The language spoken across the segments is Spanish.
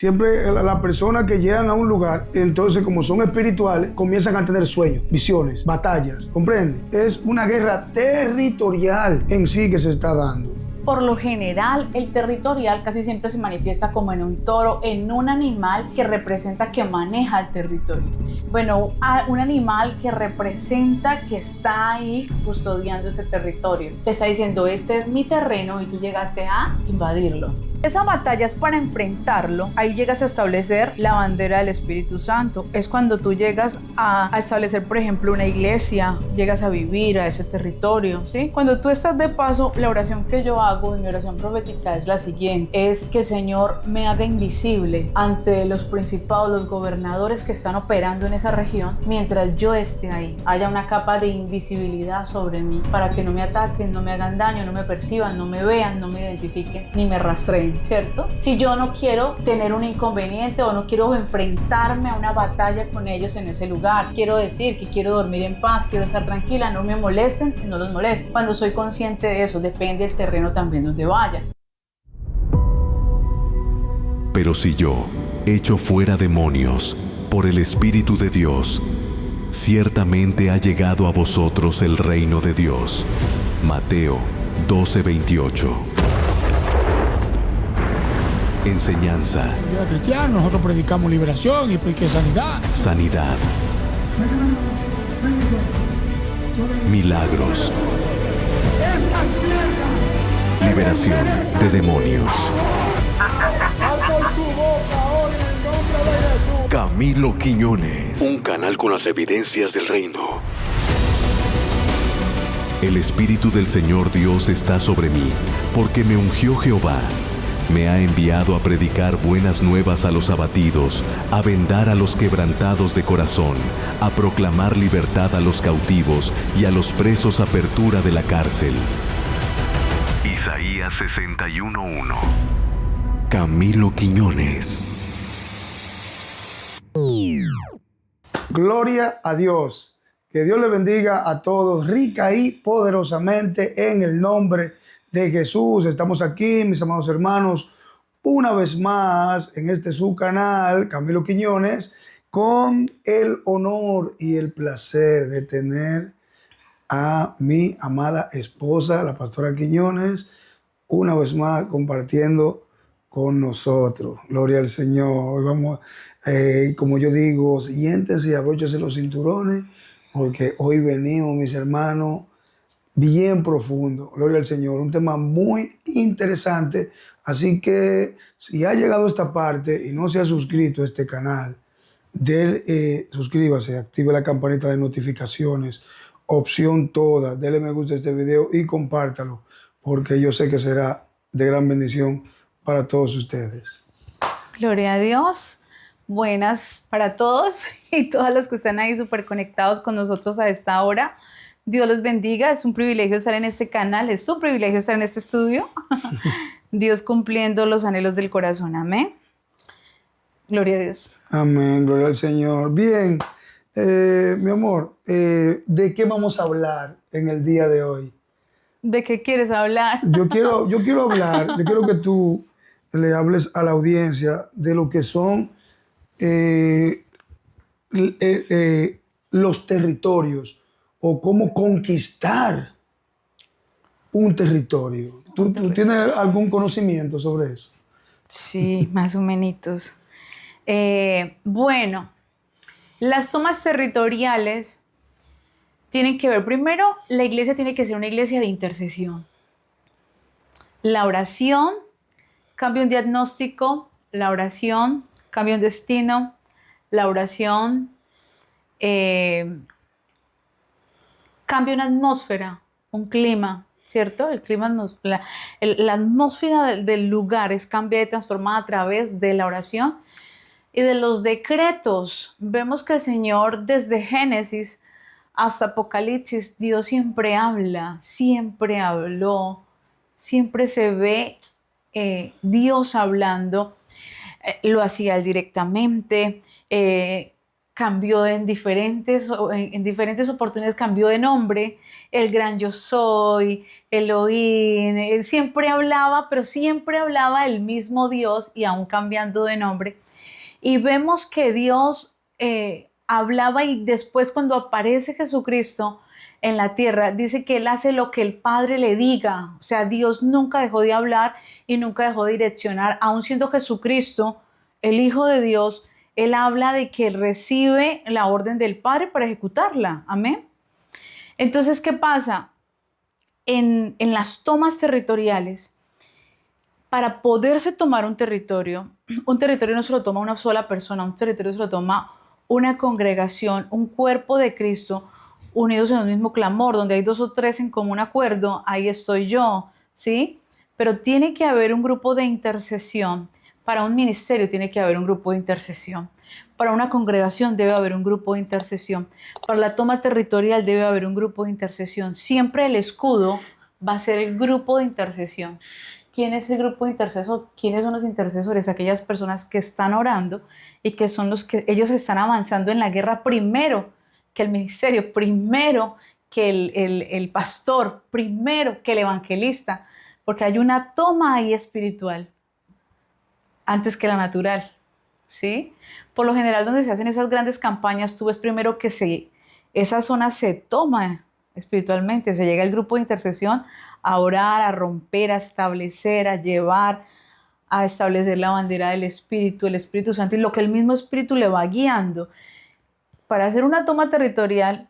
Siempre las personas que llegan a un lugar, entonces como son espirituales, comienzan a tener sueños, visiones, batallas, ¿comprende? Es una guerra territorial en sí que se está dando. Por lo general, el territorial casi siempre se manifiesta como en un toro, en un animal que representa que maneja el territorio. Bueno, un animal que representa que está ahí custodiando ese territorio. Te está diciendo, este es mi terreno y tú llegaste a invadirlo. Esa batalla es para enfrentarlo. Ahí llegas a establecer la bandera del Espíritu Santo. Es cuando tú llegas a establecer, por ejemplo, una iglesia, llegas a vivir a ese territorio, ¿sí? Cuando tú estás de paso, la oración que yo hago, mi oración profética es la siguiente: es que el Señor me haga invisible ante los principados, los gobernadores que están operando en esa región, mientras yo esté ahí. Haya una capa de invisibilidad sobre mí, para que no me ataquen, no me hagan daño, no me perciban, no me vean, no me identifiquen, ni me rastreen, ¿cierto? Si yo no quiero tener un inconveniente o no quiero enfrentarme a una batalla con ellos en ese lugar, quiero decir que quiero dormir en paz, quiero estar tranquila, no me molesten y no los molesten. Cuando soy consciente de eso, depende del terreno también donde vaya. Pero si yo echo fuera demonios por el Espíritu de Dios, ciertamente ha llegado a vosotros el reino de Dios. Mateo 12:28. Enseñanza. Yo cristiano, nosotros predicamos liberación y sanidad. Sanidad. Milagros. Liberación de demonios. Camilo Quiñones. Un canal con las evidencias del reino. El Espíritu del Señor Dios está sobre mí, porque me ungió Jehová. Me ha enviado a predicar buenas nuevas a los abatidos, a vendar a los quebrantados de corazón, a proclamar libertad a los cautivos y a los presos apertura de la cárcel. Isaías 61:1. Camilo Quiñones. Gloria a Dios. Que Dios le bendiga a todos rica y poderosamente en el nombre de Jesús. Estamos aquí, mis amados hermanos, una vez más en este su canal, Camilo Quiñones, con el honor y el placer de tener a mi amada esposa, la pastora Quiñones, una vez más compartiendo con nosotros. Gloria al Señor. Hoy vamos, como yo digo, siéntense y abróchense los cinturones, porque hoy venimos, mis hermanos, bien profundo. Gloria al Señor. Un tema muy interesante. Así que si ha llegado a esta parte y no se ha suscrito a este canal, suscríbase, active la campanita de notificaciones, opción toda, dele me gusta a este video y compártalo, porque yo sé que será de gran bendición para todos ustedes. Gloria a Dios. Buenas para todos y todos los que están ahí súper conectados con nosotros a esta hora. Dios los bendiga. Es un privilegio estar en este canal, es un privilegio estar en este estudio. Dios cumpliendo los anhelos del corazón. Amén. Gloria a Dios. Amén, gloria al Señor. Bien, mi amor, ¿de qué vamos a hablar en el día de hoy? ¿De qué quieres hablar? Yo quiero hablar, yo quiero que tú le hables a la audiencia de lo que son los territorios o cómo conquistar un territorio. ¿Tú tienes algún conocimiento sobre eso? Sí, más o menos. Bueno, las tomas territoriales tienen que ver, primero, la iglesia tiene que ser una iglesia de intercesión. La oración cambia un diagnóstico, la oración cambia un destino, la oración cambia una atmósfera, un clima, ¿cierto? El clima, la atmósfera del lugar es cambiada y transformada a través de la oración y de los decretos. Vemos que el Señor, desde Génesis hasta Apocalipsis, Dios siempre habla, siempre habló, siempre se ve Dios hablando. Lo hacía él directamente, cambió en diferentes oportunidades, cambió de nombre, el gran yo soy, Elohim, él siempre hablaba, pero siempre hablaba el mismo Dios y aún cambiando de nombre. Y vemos que Dios hablaba y después cuando aparece Jesucristo en la tierra, dice que Él hace lo que el Padre le diga. O sea, Dios nunca dejó de hablar y nunca dejó de direccionar, aún siendo Jesucristo, el Hijo de Dios. Él habla de que recibe la orden del Padre para ejecutarla. Amén. Entonces, ¿qué pasa? En las tomas territoriales, para poderse tomar un territorio no se lo toma una sola persona, un territorio se lo toma una congregación, un cuerpo de Cristo, unidos en un mismo clamor, donde hay 2 o 3 en común acuerdo, ahí estoy yo, ¿sí? Pero tiene que haber un grupo de intercesión. Para un ministerio tiene que haber un grupo de intercesión. Para una congregación debe haber un grupo de intercesión. Para la toma territorial debe haber un grupo de intercesión. Siempre el escudo va a ser el grupo de intercesión. ¿Quién es el grupo de intercesor? ¿Quiénes son los intercesores? Aquellas personas que están orando y que son los que ellos están avanzando en la guerra primero que el ministerio, primero que el pastor, primero que el evangelista, porque hay una toma ahí espiritual antes que la natural, ¿sí? Por lo general, donde se hacen esas grandes campañas, tú ves primero que esa zona se toma espiritualmente, se llega al grupo de intercesión a orar, a romper, a establecer, a llevar, a establecer la bandera del Espíritu, el Espíritu Santo, y lo que el mismo Espíritu le va guiando. Para hacer una toma territorial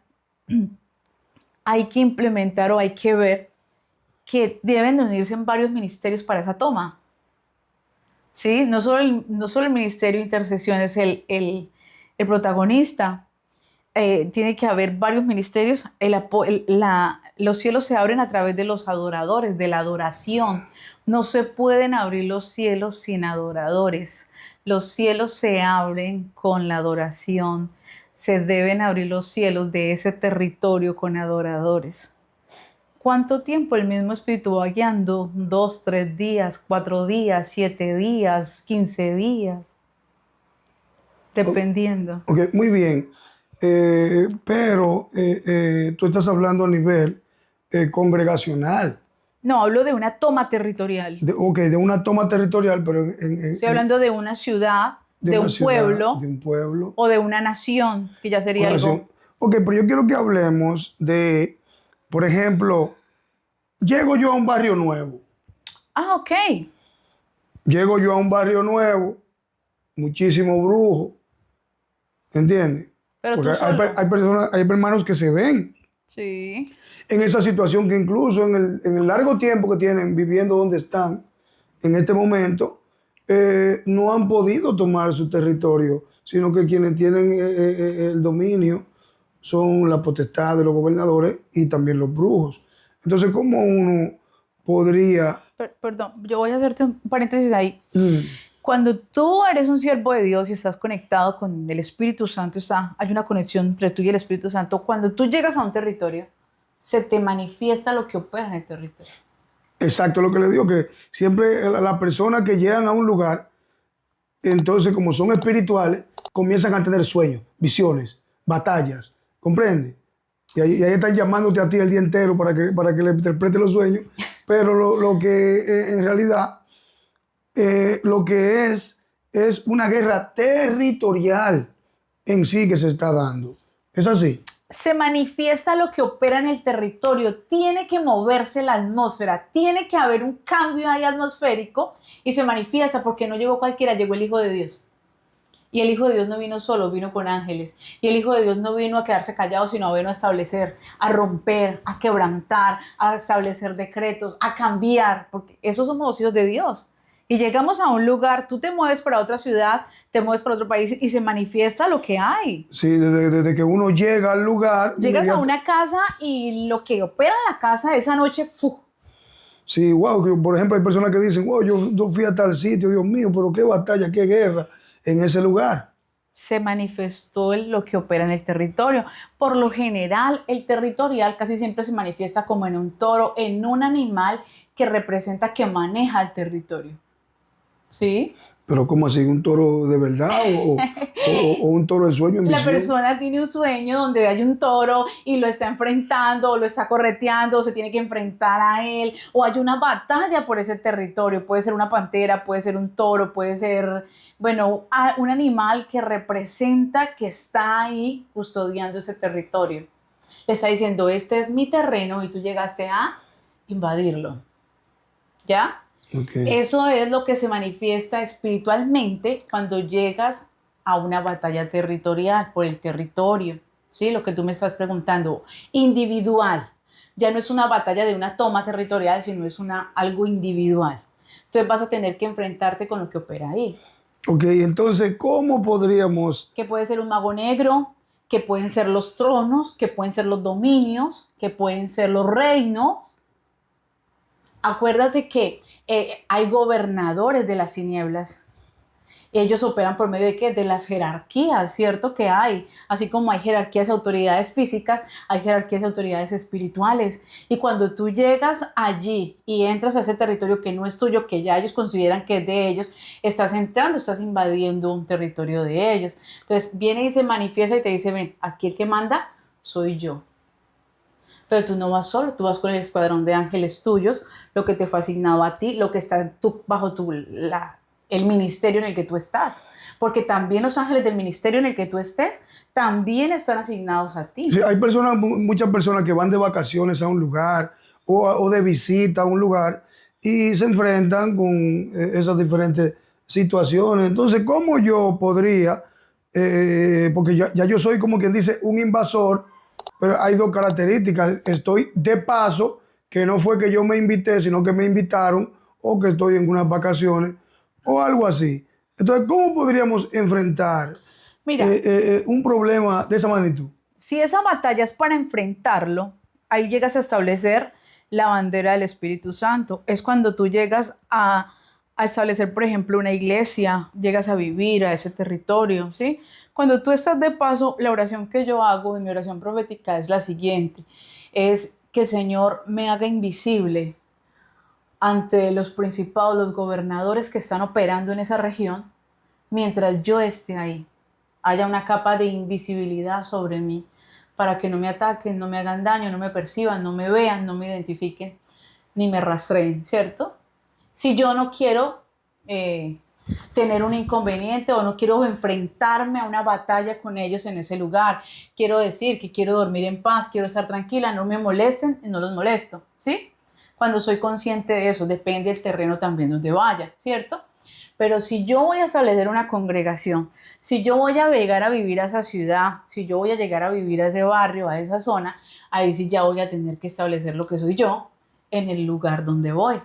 hay que implementar o hay que ver que deben unirse en varios ministerios para esa toma. ¿Sí? No solo el ministerio de intercesión es el protagonista. Tiene que haber varios ministerios. Los cielos se abren a través de los adoradores, de la adoración. No se pueden abrir los cielos sin adoradores. Los cielos se abren con la adoración. Se deben abrir los cielos de ese territorio con adoradores. ¿Cuánto tiempo el mismo Espíritu va guiando? 2, 3 días, 4 días, 7 días, 15 días, dependiendo. Ok, muy bien. Pero tú estás hablando a nivel congregacional. No, hablo de una toma territorial. De una toma territorial, pero estoy hablando de una ciudad, de un pueblo o de una nación, que ya sería algo. Ok, pero yo quiero que hablemos de, por ejemplo, llego yo a un barrio nuevo. Ah, ok. Llego yo a un barrio nuevo, muchísimo brujo, ¿entiendes? Pero porque hay hermanos que se ven sí. en esa situación, que incluso en el largo tiempo que tienen viviendo donde están en este momento, no han podido tomar su territorio, sino que quienes tienen el dominio son la potestad de los gobernadores y también los brujos. Entonces, ¿cómo uno podría...? Perdón, yo voy a hacerte un paréntesis ahí. Cuando tú eres un siervo de Dios y estás conectado con el Espíritu Santo, hay una conexión entre tú y el Espíritu Santo. Cuando tú llegas a un territorio, se te manifiesta lo que opera en el territorio. Exacto, lo que le digo, que siempre las personas que llegan a un lugar, entonces como son espirituales, comienzan a tener sueños, visiones, batallas, ¿comprende? Y ahí están llamándote a ti el día entero para que le interprete los sueños, pero lo que en realidad lo que es una guerra territorial en sí que se está dando. ¿Es así? Se manifiesta lo que opera en el territorio, tiene que moverse la atmósfera, tiene que haber un cambio ahí atmosférico y se manifiesta porque no llegó cualquiera, llegó el Hijo de Dios. Y el Hijo de Dios no vino solo, vino con ángeles. Y el Hijo de Dios no vino a quedarse callado, sino vino a establecer, a romper, a quebrantar, a establecer decretos, a cambiar, porque esos somos los hijos de Dios. Y llegamos a un lugar, tú te mueves para otra ciudad, te mueves para otro país y se manifiesta lo que hay. Sí, desde que uno llega al lugar... Llegas a una casa y lo que opera en la casa esa noche... ¡fu! Sí, wow, que por ejemplo hay personas que dicen, wow, yo fui a tal sitio, Dios mío, pero qué batalla, qué guerra en ese lugar. Se manifestó lo que opera en el territorio. Por lo general, el territorial casi siempre se manifiesta como en un toro, en un animal que representa, que maneja el territorio. ¿Sí? Pero ¿cómo así? ¿Un toro de verdad O un toro de sueño en La visión. persona tiene un sueño donde hay un toro y lo está enfrentando, o lo está correteando, o se tiene que enfrentar a él, o hay una batalla por ese territorio. Puede ser una pantera, puede ser un toro, puede ser, bueno, un animal que representa que está ahí custodiando ese territorio. Le está diciendo, este es mi terreno y tú llegaste a invadirlo. ¿Ya? Okay. Eso es lo que se manifiesta espiritualmente cuando llegas a una batalla territorial por el territorio, ¿sí? Lo que tú me estás preguntando, individual. Ya no es una batalla de una toma territorial, sino es algo individual. Entonces vas a tener que enfrentarte con lo que opera ahí. Ok, entonces, ¿cómo podríamos? Que puede ser un mago negro, que pueden ser los tronos, que pueden ser los dominios, que pueden ser los reinos. Acuérdate que hay gobernadores de las tinieblas. Ellos operan por medio de ¿qué? De las jerarquías, ¿cierto? Que hay. Así como hay jerarquías de autoridades físicas, hay jerarquías de autoridades espirituales. Y cuando tú llegas allí y entras a ese territorio que no es tuyo, que ya ellos consideran que es de ellos, estás entrando, estás invadiendo un territorio de ellos. Entonces viene y se manifiesta y te dice, ven, aquí el que manda soy yo. Pero tú no vas solo, tú vas con el escuadrón de ángeles tuyos, lo que te fue asignado a ti, lo que está bajo el ministerio en el que tú estás. Porque también los ángeles del ministerio en el que tú estés, también están asignados a ti. Sí, hay personas, muchas personas que van de vacaciones a un lugar o de visita a un lugar y se enfrentan con esas diferentes situaciones. Entonces, ¿cómo yo podría, porque ya yo soy como quien dice un invasor, pero hay dos características? Estoy de paso, que no fue que yo me invité, sino que me invitaron, o que estoy en unas vacaciones, o algo así. Entonces, ¿cómo podríamos enfrentar Mira, un problema de esa magnitud? si esa batalla es para enfrentarlo, ahí llegas a establecer la bandera del Espíritu Santo. Es cuando tú llegas a establecer, por ejemplo, una iglesia, llegas a vivir a ese territorio, ¿sí? Cuando tú estás de paso, la oración que yo hago en mi oración profética es la siguiente, es que el Señor me haga invisible ante los principados, los gobernadores que están operando en esa región, mientras yo esté ahí. Haya una capa de invisibilidad sobre mí para que no me ataquen, no me hagan daño, no me perciban, no me vean, no me identifiquen, ni me rastreen, ¿cierto? Si yo no quiero tener un inconveniente o no quiero enfrentarme a una batalla con ellos en ese lugar, quiero decir que quiero dormir en paz, quiero estar tranquila, no me molesten y no los molesto, ¿sí? Cuando soy consciente de eso, depende del terreno también donde vaya, ¿cierto? Pero si yo voy a establecer una congregación, si yo voy a llegar a vivir a esa ciudad, si yo voy a llegar a vivir a ese barrio, a esa zona, ahí sí ya voy a tener que establecer lo que soy yo en el lugar donde voy.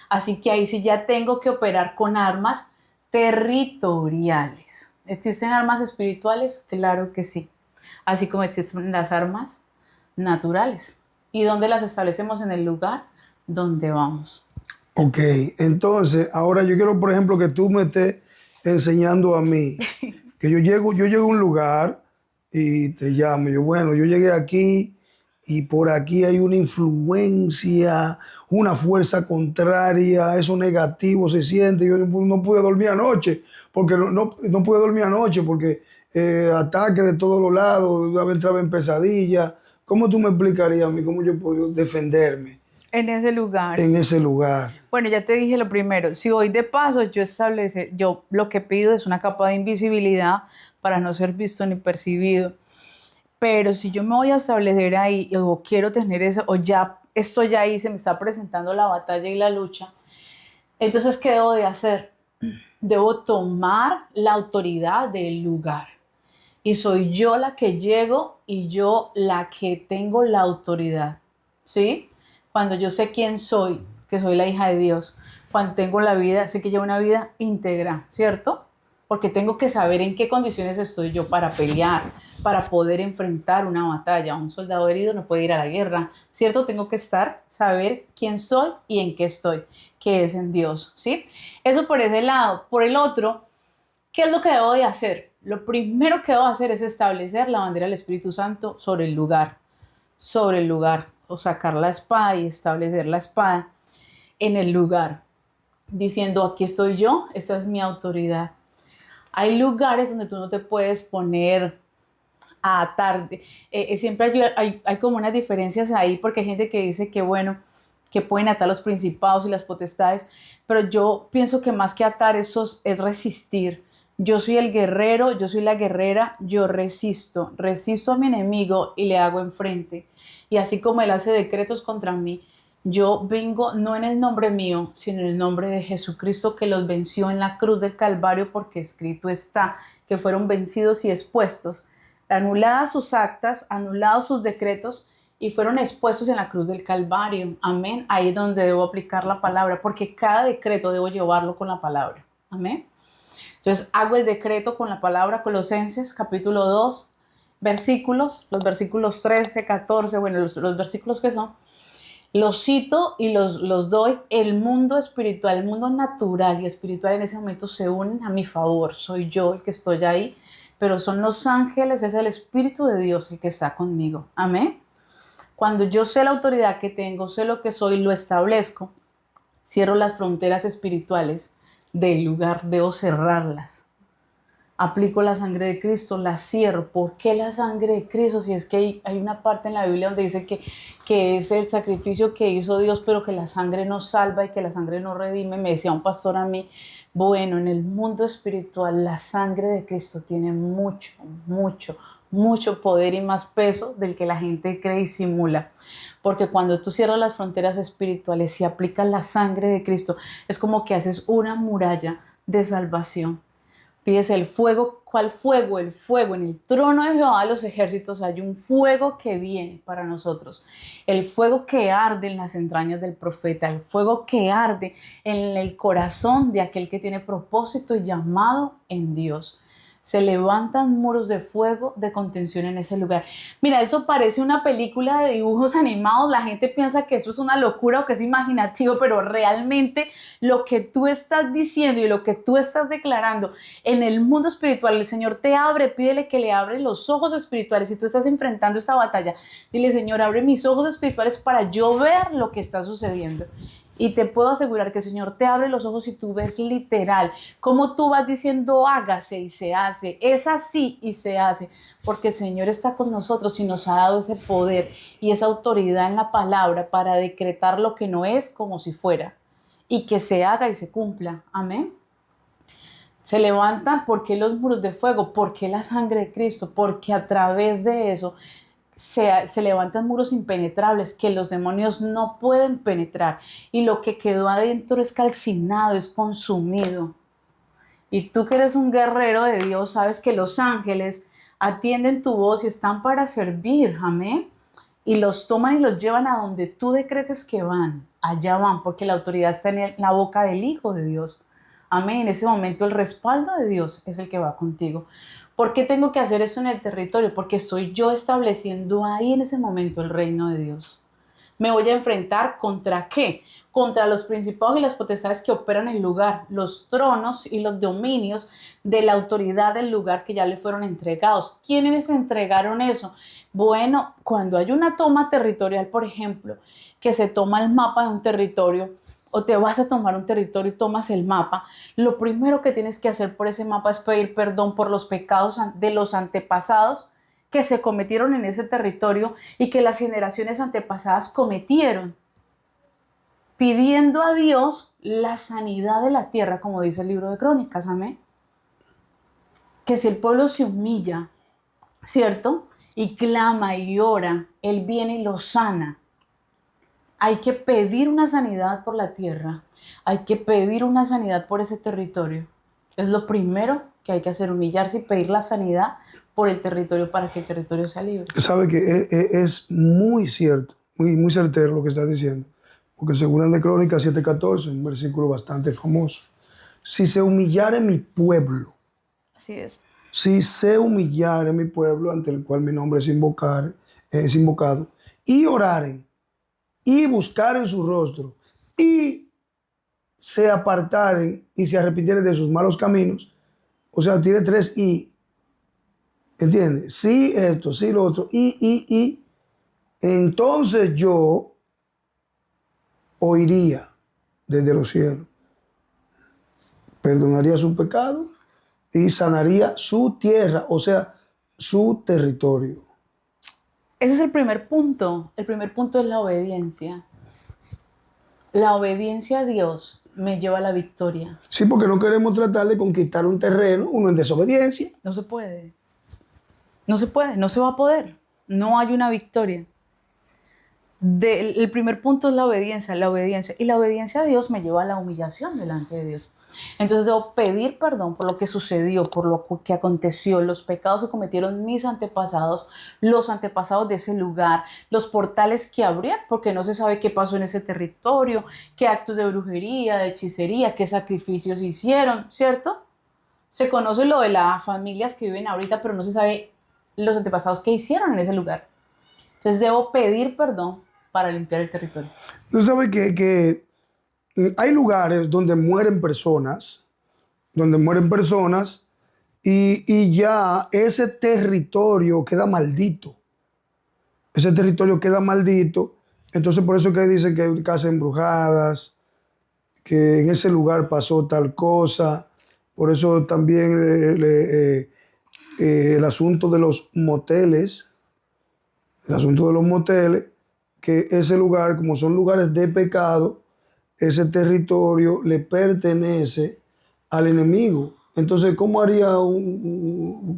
Así que ahí sí ya tengo que operar con armas territoriales. ¿Existen armas espirituales? Claro que sí. Así como existen las armas naturales. ¿Y dónde las establecemos? En el lugar donde vamos. Ok, entonces, ahora yo quiero, por ejemplo, que tú me estés enseñando a mí, que yo llego a un lugar y te llamo, yo llegué aquí y por aquí hay una influencia, una fuerza contraria, eso negativo se siente, yo no pude dormir anoche, porque no pude dormir anoche, porque ataques de todos los lados, entraba en pesadilla. ¿Cómo tú me explicarías a mí cómo yo puedo defenderme En ese lugar. en ese lugar? Bueno, ya te dije lo primero, si voy de paso, yo lo que pido es una capa de invisibilidad para no ser visto ni percibido. Pero si yo me voy a establecer ahí o quiero tener eso, o ya estoy ahí, se me está presentando la batalla y la lucha, entonces, ¿qué debo de hacer? Debo tomar la autoridad del lugar. Y soy yo la que llego y yo la que tengo la autoridad, ¿sí? Cuando yo sé quién soy, que soy la hija de Dios, cuando tengo la vida, sé que llevo una vida íntegra, ¿cierto? Porque tengo que saber en qué condiciones estoy yo para pelear, para poder enfrentar una batalla. Un soldado herido no puede ir a la guerra, ¿cierto? Tengo que saber quién soy y en qué estoy, que es en Dios, ¿sí? Eso por ese lado. Por el otro, ¿qué es lo que debo de hacer? Lo primero que debo hacer es establecer la bandera del Espíritu Santo sobre el lugar, o sacar la espada y establecer la espada en el lugar, diciendo, aquí estoy yo, esta es mi autoridad. Hay lugares donde tú no te puedes poner a atar. Siempre hay como unas diferencias ahí porque hay gente que dice que bueno, que pueden atar los principados y las potestades, pero yo pienso que más que atar eso es resistir. Yo soy el guerrero, yo soy la guerrera, yo resisto a mi enemigo y le hago enfrente. Y así como él hace decretos contra mí, yo vengo no en el nombre mío, sino en el nombre de Jesucristo que los venció en la cruz del Calvario, porque escrito está que fueron vencidos y expuestos, anuladas sus actas, anulados sus decretos y fueron expuestos en la cruz del Calvario. Amén. Ahí es donde debo aplicar la palabra, porque cada decreto debo llevarlo con la palabra. Amén. Entonces hago el decreto con la palabra. Colosenses capítulo 2, versículos, los versículos 13, 14, bueno, los versículos que son, los cito y los doy. El mundo espiritual, el mundo natural y espiritual en ese momento se unen a mi favor. Soy yo el que estoy ahí, pero son los ángeles, es el Espíritu de Dios el que está conmigo. Amén. Cuando yo sé la autoridad que tengo, sé lo que soy, lo establezco, cierro las fronteras espirituales del lugar, debo cerrarlas. Aplico la sangre de Cristo, la cierro. ¿Por qué la sangre de Cristo? Si es que hay una parte en la Biblia donde dice que es el sacrificio que hizo Dios, pero que la sangre no salva y que la sangre no redime. Me decía un pastor a mí, bueno, en el mundo espiritual la sangre de Cristo tiene mucho, mucho, mucho poder y más peso del que la gente cree y simula. Porque cuando tú cierras las fronteras espirituales y aplicas la sangre de Cristo, es como que haces una muralla de salvación. Pides el fuego. ¿Cuál fuego? El fuego. En el trono de Jehová de los ejércitos hay un fuego que viene para nosotros. El fuego que arde en las entrañas del profeta. El fuego que arde en el corazón de aquel que tiene propósito y llamado en Dios. Se levantan muros de fuego de contención en ese lugar. Mira, eso parece una película de dibujos animados. La gente piensa que eso es una locura o que es imaginativo, pero realmente lo que tú estás diciendo y lo que tú estás declarando en el mundo espiritual, el Señor te abre, pídele que le abre los ojos espirituales. Si tú estás enfrentando esa batalla, dile, Señor, abre mis ojos espirituales para yo ver lo que está sucediendo. Y te puedo asegurar que el Señor te abre los ojos y tú ves literal cómo tú vas diciendo hágase y se hace, es así y se hace, porque el Señor está con nosotros y nos ha dado ese poder y esa autoridad en la palabra para decretar lo que no es como si fuera y que se haga y se cumpla. Amén. Se levantan, ¿por qué los muros de fuego? ¿Por qué la sangre de Cristo? Porque a través de eso se levantan muros impenetrables que los demonios no pueden penetrar y lo que quedó adentro es calcinado, es consumido. Y tú que eres un guerrero de Dios, sabes que los ángeles atienden tu voz y están para servir, amén. Y los toman y los llevan a donde tú decretes que van, allá van, porque la autoridad está en la boca del Hijo de Dios. Amén. En ese momento el respaldo de Dios es el que va contigo. ¿Por qué tengo que hacer eso en el territorio? Porque estoy yo estableciendo ahí en ese momento el reino de Dios. Me voy a enfrentar ¿contra qué? Contra los principados y las potestades que operan en el lugar, los tronos y los dominios de la autoridad del lugar que ya le fueron entregados. ¿Quiénes entregaron eso? Bueno, cuando hay una toma territorial, por ejemplo, que se toma el mapa de un territorio, o te vas a tomar un territorio y tomas el mapa, lo primero que tienes que hacer por ese mapa es pedir perdón por los pecados de los antepasados que se cometieron en ese territorio y que las generaciones antepasadas cometieron, pidiendo a Dios la sanidad de la tierra, como dice el libro de Crónicas, amén. Que si el pueblo se humilla, ¿cierto? Y clama y ora, Él viene y lo sana. Hay que pedir una sanidad por la tierra, hay que pedir una sanidad por ese territorio. Es lo primero que hay que hacer, humillarse y pedir la sanidad por el territorio para que el territorio sea libre. Sabe que es muy cierto, muy certero lo que está diciendo, porque según de Crónicas 7:14, un versículo bastante famoso, si se humillare mi pueblo, Así es. si se humillare mi pueblo ante el cual mi nombre es invocado, y oraren, y buscaren su rostro, y se apartaren y se arrepintieren de sus malos caminos. O sea, tiene 3 y. ¿Entiendes? Sí esto, sí lo otro, y. Entonces yo oiría desde los cielos, perdonaría su pecado y sanaría su tierra, o sea, su territorio. Ese es el primer punto. El primer punto es la obediencia. La obediencia a Dios me lleva a la victoria. Sí, porque no queremos tratar de conquistar un terreno, uno en desobediencia. No se puede. No se puede, no se va a poder. No hay una victoria. El primer punto es la obediencia, la obediencia. Y la obediencia a Dios me lleva a la humillación delante de Dios. Entonces debo pedir perdón por lo que sucedió, por lo que aconteció, los pecados que cometieron mis antepasados, los antepasados de ese lugar, los portales que abrieron, porque no se sabe qué pasó en ese territorio, qué actos de brujería, de hechicería, qué sacrificios hicieron, ¿cierto? Se conoce lo de las familias que viven ahorita, pero no se sabe los antepasados que hicieron en ese lugar. Entonces debo pedir perdón para limpiar el territorio. Tú sabes que hay lugares donde mueren personas y ya ese territorio queda maldito. Ese territorio queda maldito. Entonces por eso que dicen que hay casas embrujadas, que en ese lugar pasó tal cosa. Por eso también el asunto de los moteles, que ese lugar, como son lugares de pecado, ese territorio le pertenece al enemigo. Entonces, ¿cómo haría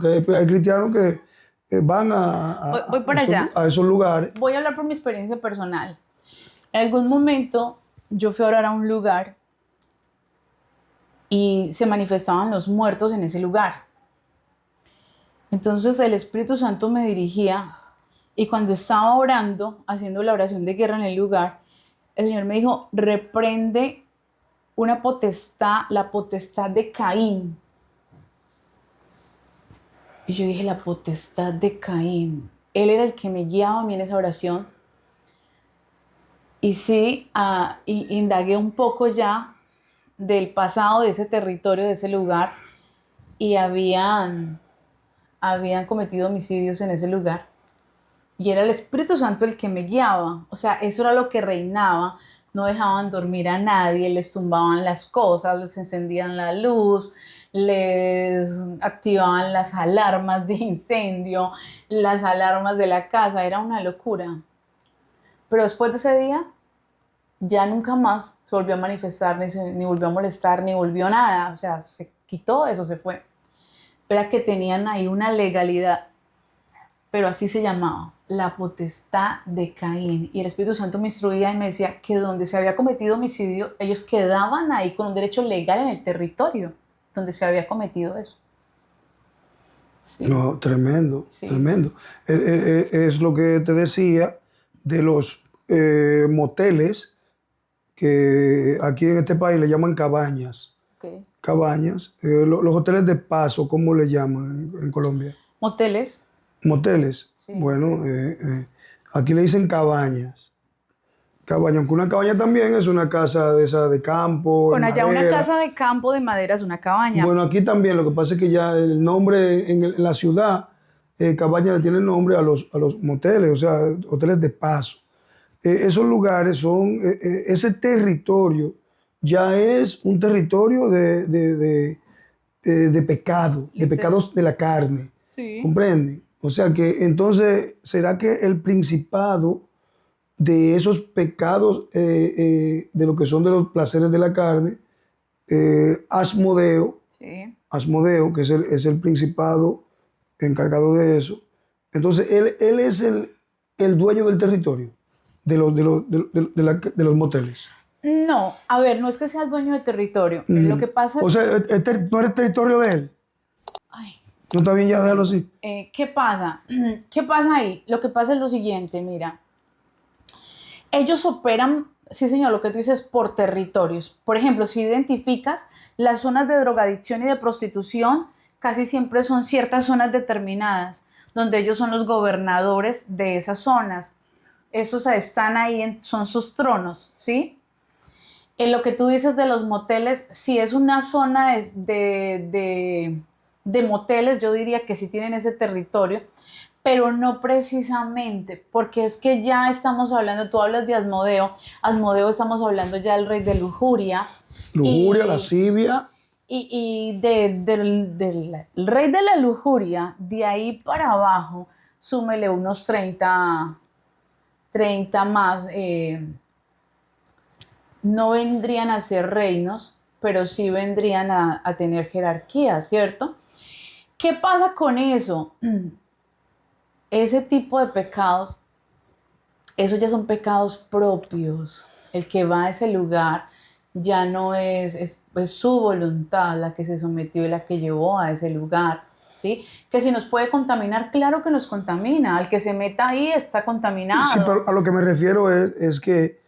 que hay cristianos que van Voy para allá. a esos lugares? Voy a hablar por mi experiencia personal. En algún momento yo fui a orar a un lugar y se manifestaban los muertos en ese lugar. Entonces el Espíritu Santo me dirigía y cuando estaba orando, haciendo la oración de guerra en el lugar, el Señor me dijo, reprende una potestad, la potestad de Caín. Y yo dije, la potestad de Caín. Él era el que me guiaba a mí en esa oración. Y sí, indagué un poco ya del pasado de ese territorio, de ese lugar, y habían cometido homicidios en ese lugar. Y era el Espíritu Santo el que me guiaba. O sea, eso era lo que reinaba. No dejaban dormir a nadie, les tumbaban las cosas, les encendían la luz, les activaban las alarmas de incendio, las alarmas de la casa. Era una locura. Pero después de ese día, ya nunca más se volvió a manifestar, ni volvió a molestar, ni volvió nada. O sea, se quitó eso, se fue. Era que tenían ahí una legalidad, pero así se llamaba, la potestad de Caín. Y el Espíritu Santo me instruía y me decía que donde se había cometido homicidio, ellos quedaban ahí con un derecho legal en el territorio donde se había cometido eso. Sí. No, tremendo, Sí. tremendo. Es lo que te decía de los moteles que aquí en este país le llaman cabañas. Okay. Cabañas. Los hoteles de paso, ¿cómo le llaman en Colombia? Moteles. Moteles. Sí. Bueno, aquí le dicen cabañas. Cabaña, aunque una cabaña también es una casa de esa de campo. Bueno, de allá una madera. casa de campo de madera es una cabaña. Bueno, aquí también, lo que pasa es que ya el nombre en la ciudad, cabaña le tiene el nombre a los moteles, o sea, hoteles de paso. Esos lugares son, ese territorio ya es un territorio de pecado, de pecados de la carne. Sí. ¿Comprenden? O sea que entonces, ¿será que el principado de esos pecados, de lo que son de los placeres de la carne, Asmodeo, Sí. Asmodeo, que es el principado encargado de eso, entonces él es el dueño del territorio, de los moteles? No, a ver, no es que sea el dueño de territorio. Lo que pasa es... O sea, no es territorio de él. Ay, No está bien ya dejarlo así. ¿qué pasa? ¿Qué pasa ahí? Lo que pasa es lo siguiente, mira. Ellos operan, sí señor, lo que tú dices, por territorios. Por ejemplo, si identificas las zonas de drogadicción y de prostitución, casi siempre son ciertas zonas determinadas, donde ellos son los gobernadores de esas zonas. Esos están ahí, son sus tronos, ¿sí? En lo que tú dices de los moteles, si es una zona de moteles, yo diría que sí tienen ese territorio, pero no precisamente, porque es que ya estamos hablando, tú hablas de Asmodeo, estamos hablando ya del rey de lujuria. Lujuria, lascivia. del rey de la lujuria, de ahí para abajo, súmele unos 30 más, no vendrían a ser reinos, pero sí vendrían a tener jerarquía, ¿cierto? ¿Qué pasa con eso? Ese tipo de pecados, esos ya son pecados propios. El que va a ese lugar ya no es su voluntad la que se sometió y la que llevó a ese lugar, ¿sí? Que si nos puede contaminar, claro que nos contamina. Al que se meta ahí está contaminado. Sí, pero a lo que me refiero es que...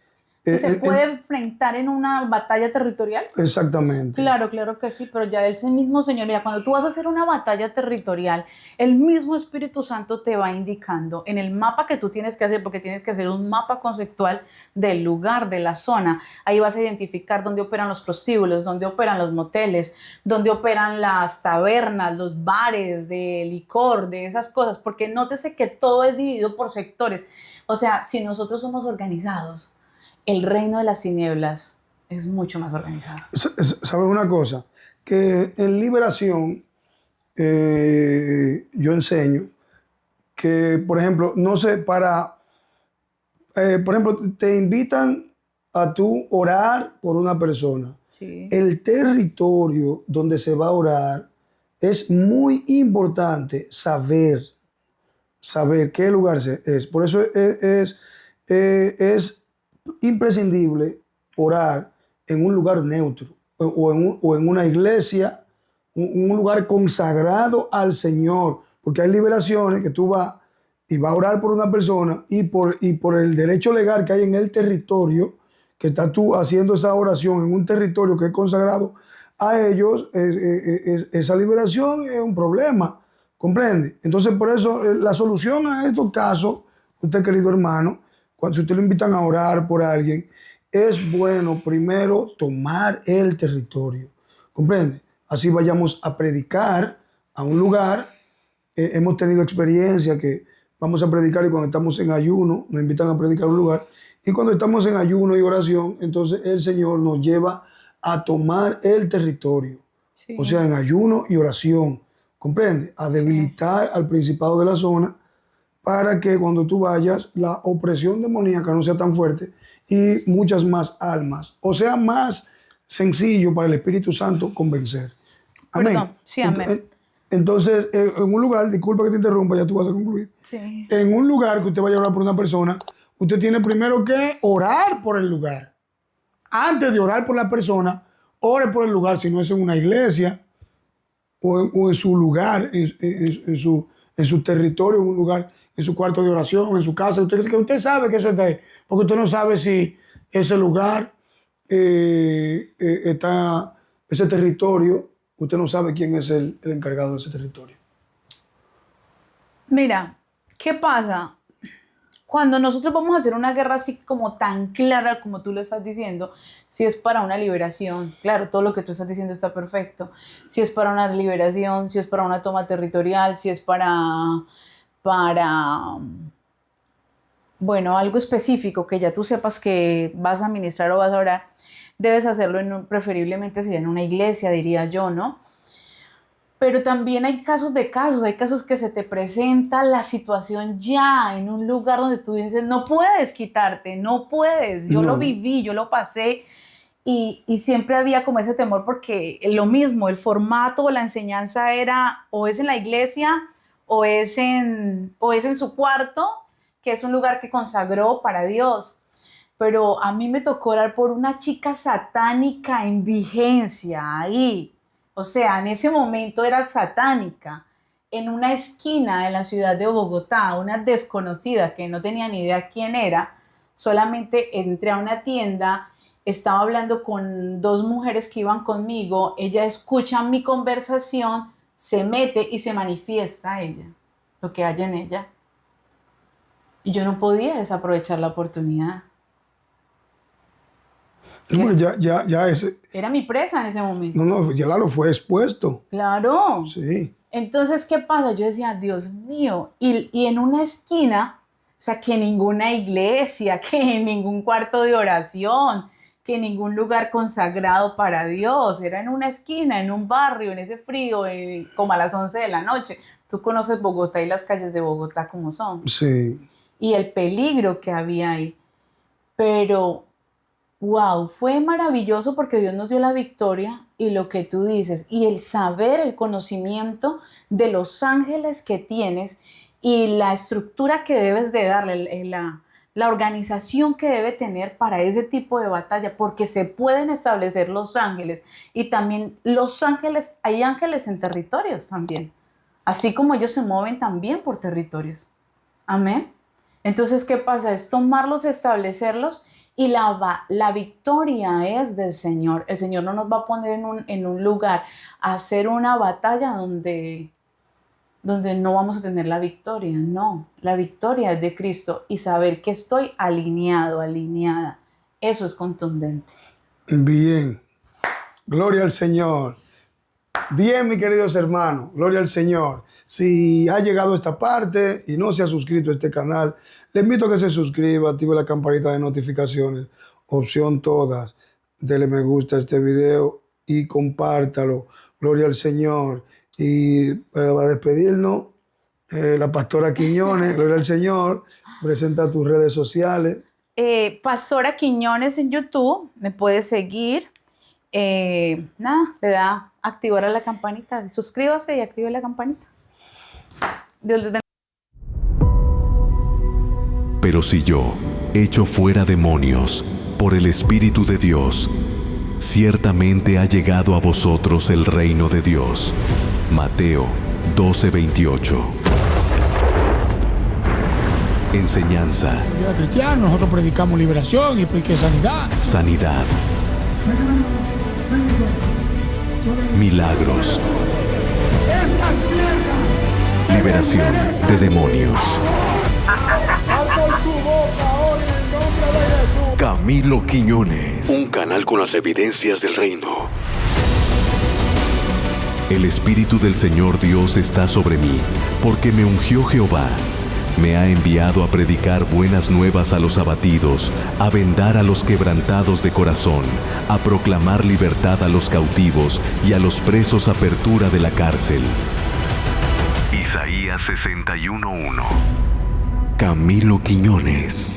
¿Y se puede enfrentar en una batalla territorial? Exactamente. Claro, claro que sí, pero ya el mismo Señor, mira, cuando tú vas a hacer una batalla territorial, el mismo Espíritu Santo te va indicando en el mapa que tú tienes que hacer, porque tienes que hacer un mapa conceptual del lugar, de la zona. Ahí vas a identificar dónde operan los prostíbulos, dónde operan los moteles, dónde operan las tabernas, los bares de licor, de esas cosas, porque nótese que todo es dividido por sectores. O sea, si nosotros somos organizados, el reino de las tinieblas es mucho más organizado. ¿Sabes una cosa? Que en liberación yo enseño que, por ejemplo, no sé, por ejemplo, te invitan a tú orar por una persona. Sí. El territorio donde se va a orar es muy importante saber qué lugar es. Por eso es imprescindible orar en un lugar neutro o en una iglesia, un lugar consagrado al Señor, porque hay liberaciones que tú vas y vas a orar por una persona y por el derecho legal que hay en el territorio, que estás tú haciendo esa oración en un territorio que es consagrado a ellos, esa liberación es un problema, ¿comprende? Entonces, por eso la solución a estos casos, usted querido hermano, si usted lo invitan a orar por alguien, es bueno primero tomar el territorio, ¿comprende? Así vayamos a predicar a un lugar. Hemos tenido experiencia que vamos a predicar y cuando estamos en ayuno nos invitan a predicar a un lugar, y cuando estamos en ayuno y oración, entonces el Señor nos lleva a tomar el territorio. Sí. O sea, en ayuno y oración, ¿comprende? A debilitar al principado de la zona, para que cuando tú vayas la opresión demoníaca no sea tan fuerte y muchas más almas, o sea, más sencillo para el Espíritu Santo convencer. Amén. Perdón. Sí, amén. Entonces, en un lugar, disculpa que te interrumpa, ya tú vas a concluir. Sí. En un lugar que usted vaya a orar por una persona, usted tiene primero que orar por el lugar. Antes de orar por la persona, ore por el lugar, si no es en una iglesia o en su lugar, en su territorio, en un lugar, en su cuarto de oración, en su casa. Usted sabe que eso está ahí, porque usted no sabe si ese lugar está, ese territorio, usted no sabe quién es el encargado de ese territorio. Mira, ¿qué pasa? Cuando nosotros vamos a hacer una guerra así como tan clara como tú lo estás diciendo, si es para una liberación, claro, todo lo que tú estás diciendo está perfecto. Si es para una liberación, si es para una toma territorial, si es para bueno, algo específico que ya tú sepas que vas a ministrar o vas a orar, debes hacerlo preferiblemente sería en una iglesia, diría yo, ¿no? Pero también hay casos de casos, hay casos que se te presenta la situación ya en un lugar donde tú dices, no puedes quitarte, no puedes, yo lo viví, yo lo pasé, y siempre había como ese temor porque lo mismo, el formato o la enseñanza era o es en la iglesia o es en su cuarto, que es un lugar que consagró para Dios. Pero a mí me tocó orar por una chica satánica en vigencia ahí. O sea, en ese momento era satánica. En una esquina de la ciudad de Bogotá, una desconocida que no tenía ni idea quién era, solamente entré a una tienda, estaba hablando con dos mujeres que iban conmigo, ella escucha mi conversación, se mete y se manifiesta ella, lo que hay en ella. Y yo no podía desaprovechar la oportunidad. Bueno, ya ese... Era mi presa en ese momento. No, ya lo fue expuesto. Claro. Sí. Entonces, ¿qué pasa? Yo decía, Dios mío, y en una esquina, o sea, que ninguna iglesia, que ningún cuarto de oración, que ningún lugar consagrado para Dios, era en una esquina, en un barrio, en ese frío, como a las 11 de la noche. Tú conoces Bogotá y las calles de Bogotá como son. Sí. Y el peligro que había ahí. Pero, wow, fue maravilloso porque Dios nos dio la victoria y lo que tú dices, y el saber, el conocimiento de los ángeles que tienes y la estructura que debes de darle, la organización que debe tener para ese tipo de batalla, porque se pueden establecer los ángeles y también los ángeles, hay ángeles en territorios también, así como ellos se mueven también por territorios. Amén. Entonces, ¿qué pasa? Es tomarlos, establecerlos y la victoria es del Señor. El Señor no nos va a poner en un lugar a hacer una batalla donde no vamos a tener la victoria. No, la victoria es de Cristo y saber que estoy alineado, alineada. Eso es contundente. Bien. Gloria al Señor. Bien, mis queridos hermanos, gloria al Señor. Si ha llegado a esta parte y no se ha suscrito a este canal, le invito a que se suscriba, active la campanita de notificaciones, opción todas, dele me gusta a este video y compártalo. Gloria al Señor. Y para despedirnos, la pastora Quiñones, gloria al Señor, presenta tus redes sociales. Pastora Quiñones en YouTube, me puede seguir. Le da activar a la campanita, suscríbase y active la campanita. Dios les bendiga. Pero si yo echo fuera demonios por el Espíritu de Dios, ciertamente ha llegado a vosotros el reino de Dios. Mateo 12:28. Enseñanza. Comunidad cristiana, nosotros predicamos liberación y sanidad. Sanidad. Milagros. Liberación de demonios. Camilo Quiñones. Un canal con las evidencias del reino. El Espíritu del Señor Dios está sobre mí, porque me ungió Jehová. Me ha enviado a predicar buenas nuevas a los abatidos, a vendar a los quebrantados de corazón, a proclamar libertad a los cautivos y a los presos apertura de la cárcel. Isaías 61:1. Camilo Quiñones.